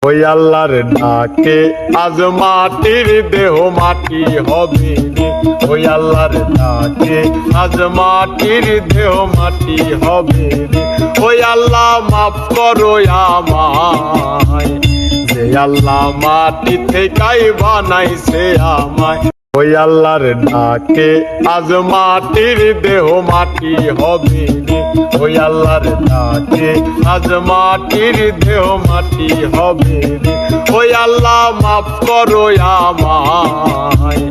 ওই আল্লাহর ডাকে আজ মাটির দেহ মাটি হবে রে। ওই আল্লাহর ডাকে আজ মাটির দেহ মাটি হবে রে। ওই আল্লাহ মাফ করো আমায়, যে আল্লাহ মাটি থেকেই বানাইছে আমায়। ওই আল্লাহর ডাকে আজ মাটির দেহ মাটি হবে রে। ওই আল্লাহর ডাকে আজ মাটির দেহ মাটি হবে রে। ওই আল্লাহ মাফ করো আমায়,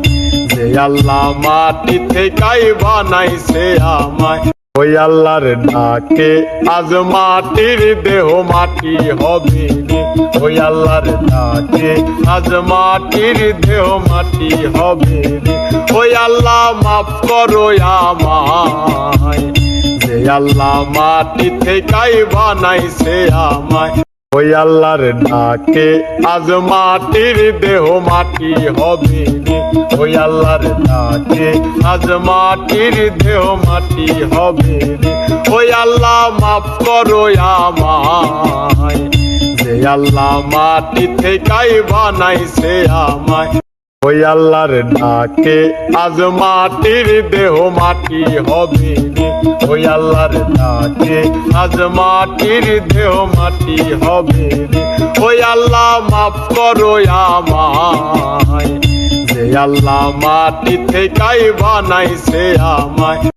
যে আল্লাহ মাটি থেকেই বানাইছে আমায়। ওই আল্লাহর ডাকে আজ মাটির দেহ মাটি হবে রে। ওই আল্লাহর ডাকে আজ মাটির দেহ মাটি হবে রে। ওই আল্লাহ মাফ করো আমায়, যে আল্লাহ মাটি থেকেই বানাইছে আমায়। ওই আল্লাহর ডাকে আজ মাটির দেহ মাটি হবে রে। ওই আল্লাহর ডাকে আজ মাটির দেহ মাটি হবে রে। ওই আল্লাহ মাফ করো আমায়, যে আল্লাহ মাটি থেকেই বানাইছে আমায়। ওই আল্লাহর ডাকে আজ মাটির দেহ মাটি হবে রে। ওই আল্লাহর ডাকে আজ মাটির দেহ মাটি হবে রে। ওই আল্লাহ মাফ করো আমায়, যে আল্লাহ মাটি থেকেই বানাইছে আমায়।